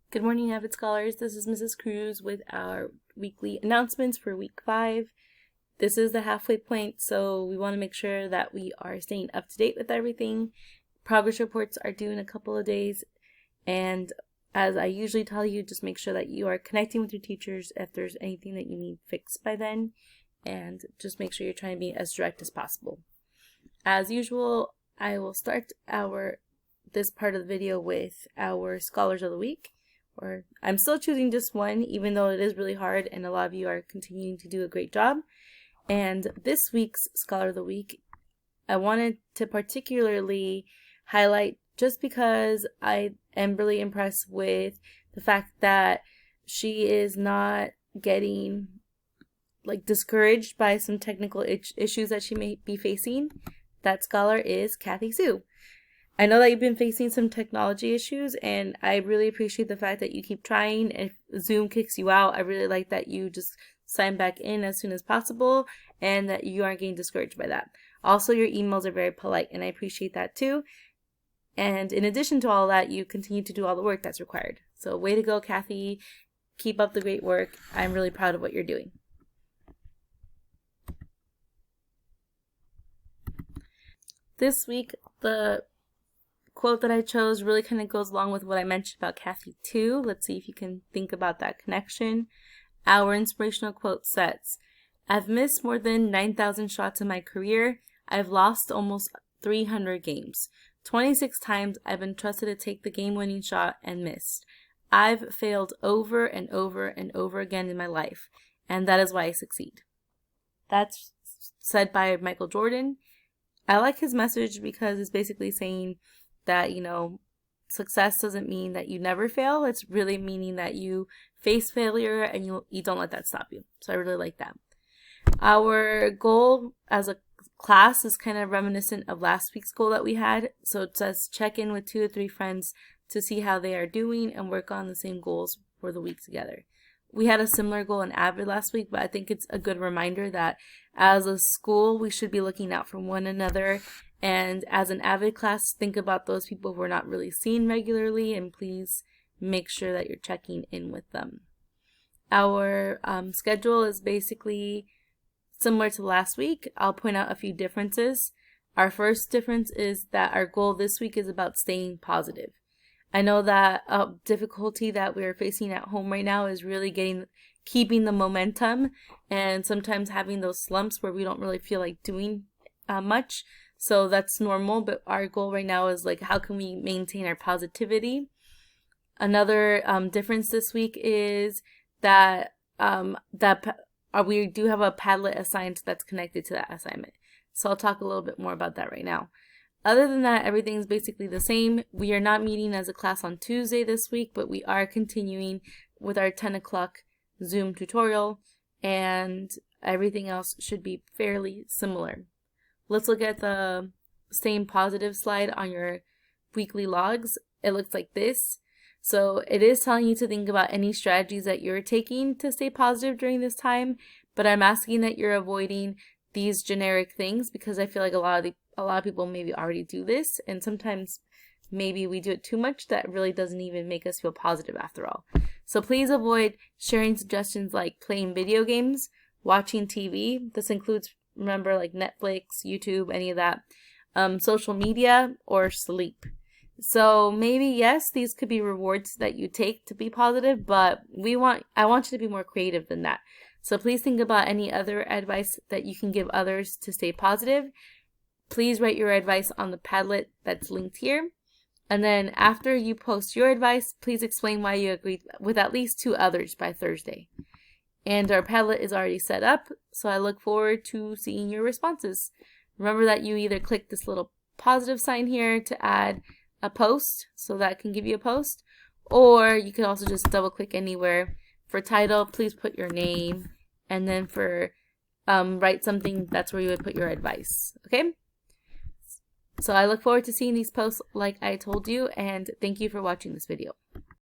Good morning, AVID scholars. This is Mrs. Cruz with our weekly announcements for week 5. This is the halfway point, so we want to make sure that we are staying up to date with everything. Progress reports are due in a couple of days, and as I usually tell you, just make sure that you are connecting with your teachers if there's anything that you need fixed by then, and just make sure you're trying to be as direct as possible. As usual, I will start this part of the video with our Scholars of the Week. Or I'm still choosing just one, even though it is really hard and a lot of you are continuing to do a great job. And this week's Scholar of the Week, I wanted to particularly highlight just because I am really impressed with the fact that she is not getting discouraged by some technical issues that she may be facing. That scholar is Kathy Sue. I know that you've been facing some technology issues, and I really appreciate the fact that you keep trying. If Zoom kicks you out, I really like that you just sign back in as soon as possible and that you aren't getting discouraged by that. Also, your emails are very polite, and I appreciate that too. And in addition to all that, you continue to do all the work that's required. So way to go, Kathy. Keep up the great work. I'm really proud of what you're doing. This week, the quote that I chose really kind of goes along with what I mentioned about Kathy too. Let's see if you can think about that connection. Our inspirational quote says, "I've missed more than 9,000 shots in my career. I've lost almost 300 games. 26 times I've been trusted to take the game-winning shot and missed. I've failed over and over and over again in my life, and that is why I succeed." That's said by Michael Jordan. I like his message because it's basically saying that, success doesn't mean that you never fail. It's really meaning that you face failure and you don't let that stop you. So I really like that. Our goal as a class is kind of reminiscent of last week's goal that we had. So it says check in with 2 to 3 friends to see how they are doing and work on the same goals for the week together. We had a similar goal in AVID last week, but I think it's a good reminder that as a school, we should be looking out for one another. And as an AVID class, think about those people we're not really seeing regularly, and please make sure that you're checking in with them. Our schedule is basically similar to last week. I'll point out a few differences. Our first difference is that our goal this week is about staying positive. I know that difficulty that we're facing at home right now is really keeping the momentum, and sometimes having those slumps where we don't really feel like doing much. So that's normal, but our goal right now is how can we maintain our positivity? Another difference this week is that we do have a Padlet assigned that's connected to that assignment. So I'll talk a little bit more about that right now. Other than that, everything's basically the same. We are not meeting as a class on Tuesday this week, but we are continuing with our 10 o'clock Zoom tutorial, and everything else should be fairly similar. Let's look at the staying positive slide on your weekly logs. It looks like this. So it is telling you to think about any strategies that you're taking to stay positive during this time, but I'm asking that you're avoiding these generic things because I feel like a lot of people maybe already do this, and sometimes maybe we do it too much that really doesn't even make us feel positive after all. So please avoid sharing suggestions like playing video games, watching TV. This includes, remember, Netflix, YouTube, any of that, social media, or sleep. So maybe, yes, these could be rewards that you take to be positive, but I want you to be more creative than that. So please think about any other advice that you can give others to stay positive. Please write your advice on the Padlet that's linked here. And then after you post your advice, please explain why you agreed with at least 2 others by Thursday. And our Padlet is already set up, so I look forward to seeing your responses. Remember that you either click this little positive sign here to add a post, so that can give you a post, or you can also just double click anywhere. For title, please put your name, and then for write something, that's where you would put your advice, okay? So I look forward to seeing these posts like I told you, and thank you for watching this video.